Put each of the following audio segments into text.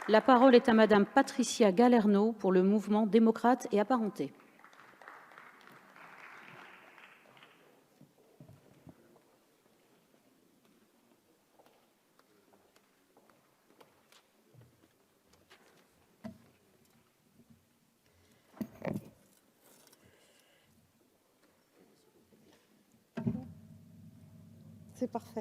La parole est à Madame Patricia Galerno pour le mouvement démocrate et apparenté. C'est parfait.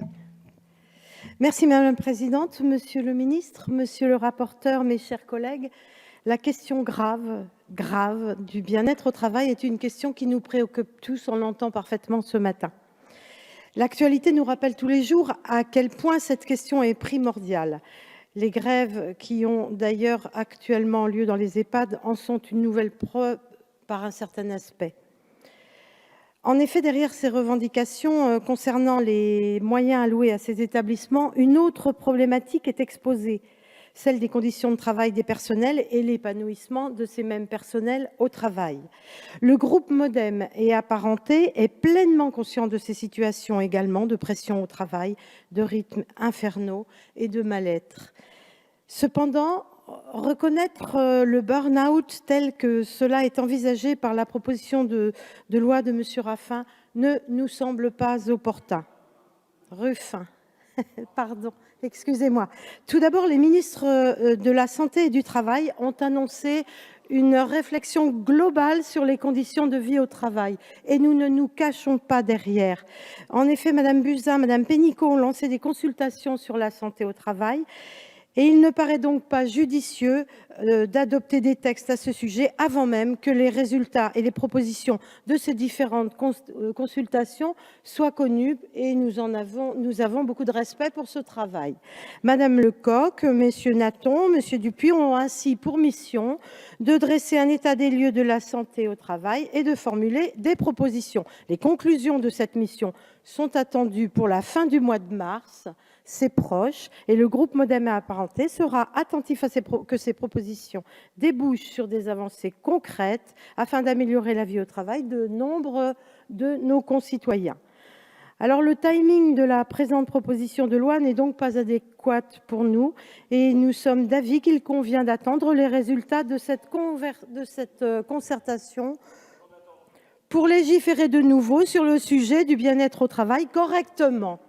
Merci Madame la Présidente, Monsieur le Ministre, Monsieur le rapporteur, mes chers collègues. La question grave du bien-être au travail est une question qui nous préoccupe tous, on l'entend parfaitement ce matin. L'actualité nous rappelle tous les jours à quel point cette question est primordiale. Les grèves qui ont d'ailleurs actuellement lieu dans les EHPAD en sont une nouvelle preuve par un certain aspect. En effet, derrière ces revendications concernant les moyens alloués à ces établissements, une autre problématique est exposée, celle des conditions de travail des personnels et l'épanouissement de ces mêmes personnels au travail. Le groupe MoDem et apparentés est pleinement conscient de ces situations également, de pression au travail, de rythmes infernaux et de mal-être. Cependant, reconnaître le burn-out tel que cela est envisagé par la proposition de loi de M. Raffarin ne nous semble pas opportun. Ruffin, pardon, excusez-moi. Tout d'abord, les ministres de la Santé et du Travail ont annoncé une réflexion globale sur les conditions de vie au travail et nous ne nous cachons pas derrière. En effet, Madame Buzyn, Madame Pénicaud ont lancé des consultations sur la santé au travail. Et il ne paraît donc pas judicieux d'adopter des textes à ce sujet avant même que les résultats et les propositions de ces différentes consultations soient connus et nous avons beaucoup de respect pour ce travail. Madame Lecoq, Messieurs Nathan, Monsieur Dupuis ont ainsi pour mission de dresser un état des lieux de la santé au travail et de formuler des propositions. Les conclusions de cette mission sont attendues pour la fin du mois de mars. C'est proche et le groupe MoDem et apparentés sera attentif à que ces propositions débouchent sur des avancées concrètes afin d'améliorer la vie au travail de nombre de nos concitoyens. Alors le timing de la présente proposition de loi n'est donc pas adéquat pour nous et nous sommes d'avis qu'il convient d'attendre les résultats de cette concertation pour légiférer de nouveau sur le sujet du bien-être au travail correctement.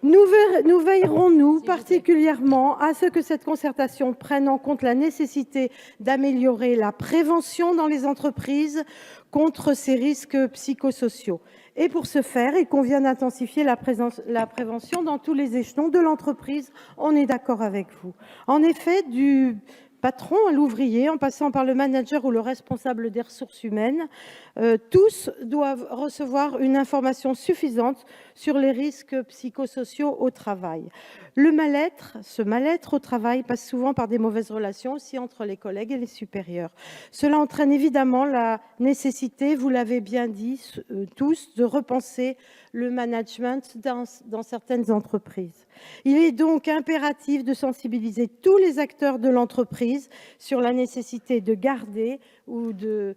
Nous veillerons particulièrement à ce que cette concertation prenne en compte la nécessité d'améliorer la prévention dans les entreprises contre ces risques psychosociaux. Et pour ce faire, il convient d'intensifier la prévention dans tous les échelons de l'entreprise. On est d'accord avec vous. En effet, du patron à l'ouvrier, en passant par le manager ou le responsable des ressources humaines, tous doivent recevoir une information suffisante sur les risques psychosociaux au travail. Ce mal-être au travail passe souvent par des mauvaises relations aussi entre les collègues et les supérieurs. Cela entraîne évidemment la nécessité, vous l'avez bien dit tous, de repenser le management dans certaines entreprises. Il est donc impératif de sensibiliser tous les acteurs de l'entreprise sur la nécessité de garder ou de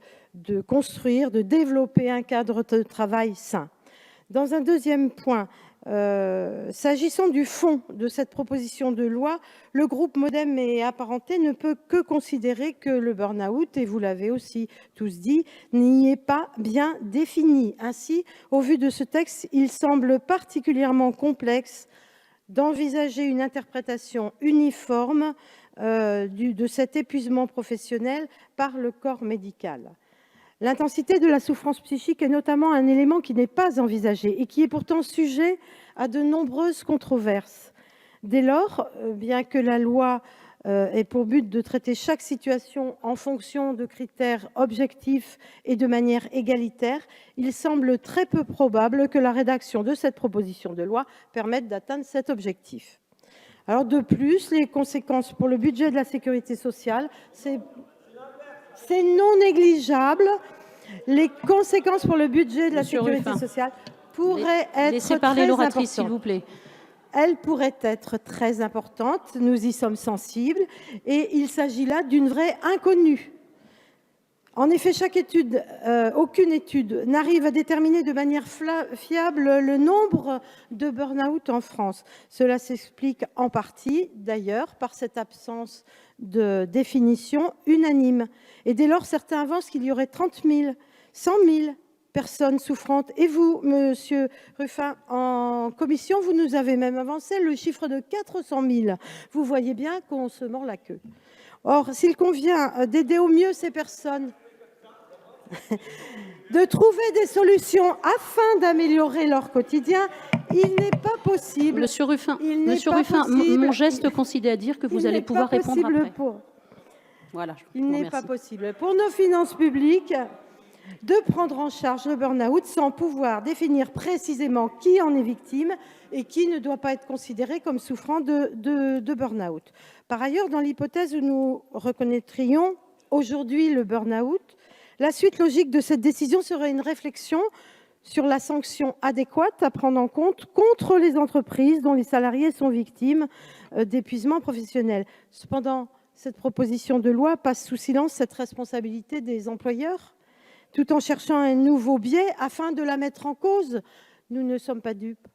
construire, de développer un cadre de travail sain. Dans un deuxième point, s'agissant du fond de cette proposition de loi, le groupe MoDem et apparentés ne peut que considérer que le burn-out, et vous l'avez aussi tous dit, n'y est pas bien défini. Ainsi, au vu de ce texte, il semble particulièrement complexe d'envisager une interprétation uniforme de cet épuisement professionnel par le corps médical. L'intensité de la souffrance psychique est notamment un élément qui n'est pas envisagé et qui est pourtant sujet à de nombreuses controverses. Dès lors, bien que la loi ait pour but de traiter chaque situation en fonction de critères objectifs et de manière égalitaire, il semble très peu probable que la rédaction de cette proposition de loi permette d'atteindre cet objectif. Alors de plus, les conséquences pour le budget de la sécurité sociale, c'est non négligeable. Les conséquences pour le budget de la sécurité sociale pourraient être très importantes. S'il vous plaît. Elles pourraient être très importantes, nous y sommes sensibles, et il s'agit là d'une vraie inconnue. En effet, aucune étude n'arrive à déterminer de manière fiable le nombre de burn-out en France. Cela s'explique en partie, d'ailleurs, par cette absence de définition unanime. Et dès lors, certains avancent qu'il y aurait 30 000, 100 000 personnes souffrantes. Et vous, monsieur Ruffin, en commission, vous nous avez même avancé le chiffre de 400 000. Vous voyez bien qu'on se mord la queue. Or, s'il convient d'aider au mieux ces personnes, de trouver des solutions afin d'améliorer leur quotidien, il n'est pas possible. Monsieur Ruffin, mon geste consistait à dire que vous allez pouvoir répondre après. Voilà, il n'est pas possible pour nos finances publiques de prendre en charge le burn-out sans pouvoir définir précisément qui en est victime et qui ne doit pas être considéré comme souffrant de burn-out. Par ailleurs, dans l'hypothèse où nous reconnaîtrions aujourd'hui le burn-out, la suite logique de cette décision serait une réflexion sur la sanction adéquate à prendre en compte contre les entreprises dont les salariés sont victimes d'épuisement professionnel. Cependant, cette proposition de loi passe sous silence cette responsabilité des employeurs, tout en cherchant un nouveau biais afin de la mettre en cause. Nous ne sommes pas dupes.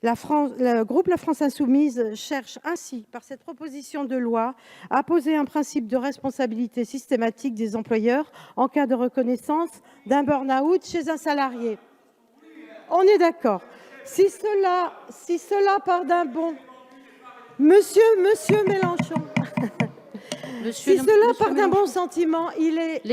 Le groupe La France Insoumise cherche ainsi, par cette proposition de loi, à poser un principe de responsabilité systématique des employeurs en cas de reconnaissance d'un burn-out chez un salarié. On est d'accord. Si cela part d'un bon... Monsieur Mélenchon, si cela part d'un bon sentiment, il est...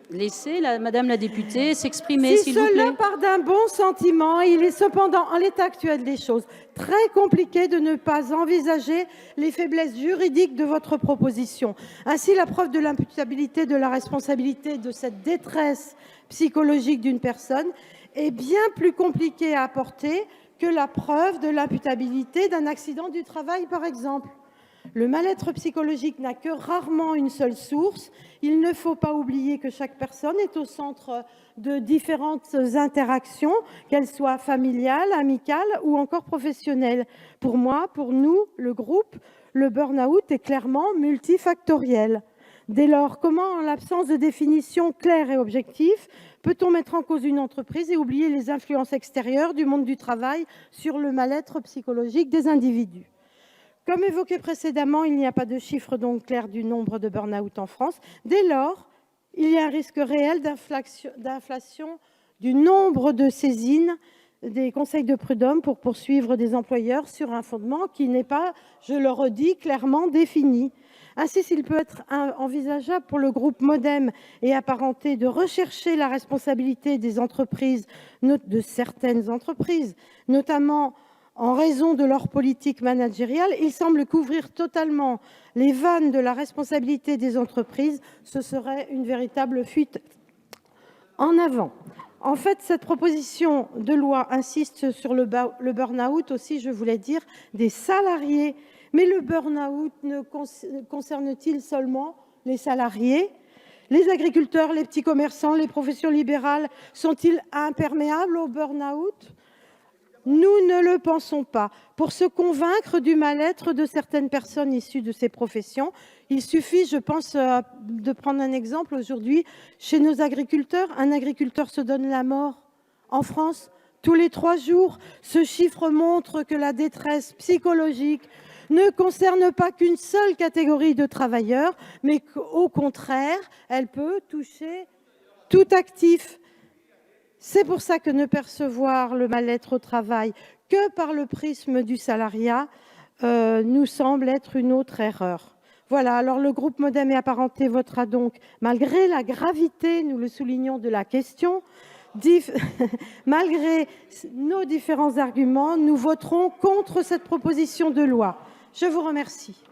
Laissez madame la députée s'exprimer, s'il vous plaît. Si cela part d'un bon sentiment, il est cependant, en l'état actuel des choses, très compliqué de ne pas envisager les faiblesses juridiques de votre proposition. Ainsi, la preuve de l'imputabilité de la responsabilité de cette détresse psychologique d'une personne est bien plus compliquée à apporter que la preuve de l'imputabilité d'un accident du travail, par exemple. Le mal-être psychologique n'a que rarement une seule source. Il ne faut pas oublier que chaque personne est au centre de différentes interactions, qu'elles soient familiales, amicales ou encore professionnelles. Pour moi, pour nous, le groupe, le burn-out est clairement multifactoriel. Dès lors, comment, en l'absence de définition claire et objective, peut-on mettre en cause une entreprise et oublier les influences extérieures du monde du travail sur le mal-être psychologique des individus ? Comme évoqué précédemment, il n'y a pas de chiffre donc clair du nombre de burn-out en France. Dès lors, il y a un risque réel d'inflation du nombre de saisines des conseils de prud'homme pour poursuivre des employeurs sur un fondement qui n'est pas, je le redis, clairement défini. Ainsi, s'il peut être envisageable pour le groupe MoDem et apparenté de rechercher la responsabilité des entreprises, de certaines entreprises, notamment en raison de leur politique managériale, il semble qu'ouvrir totalement les vannes de la responsabilité des entreprises, ce serait une véritable fuite en avant. En fait, cette proposition de loi insiste sur le burn-out aussi, je voulais dire, des salariés. Mais le burn-out ne concerne-t-il seulement les salariés ? Les agriculteurs, les petits commerçants, les professions libérales sont-ils imperméables au burn-out ? Nous ne le pensons pas. Pour se convaincre du mal-être de certaines personnes issues de ces professions, il suffit, je pense, de prendre un exemple. Aujourd'hui, chez nos agriculteurs, un agriculteur se donne la mort en France tous les 3 jours. Ce chiffre montre que la détresse psychologique ne concerne pas qu'une seule catégorie de travailleurs, mais qu'au contraire, elle peut toucher tout actif. C'est pour ça que ne percevoir le mal-être au travail que par le prisme du salariat nous semble être une autre erreur. Voilà, alors le groupe MoDem et apparenté votera donc, malgré la gravité, nous le soulignons, de la question, malgré nos différents arguments, nous voterons contre cette proposition de loi. Je vous remercie.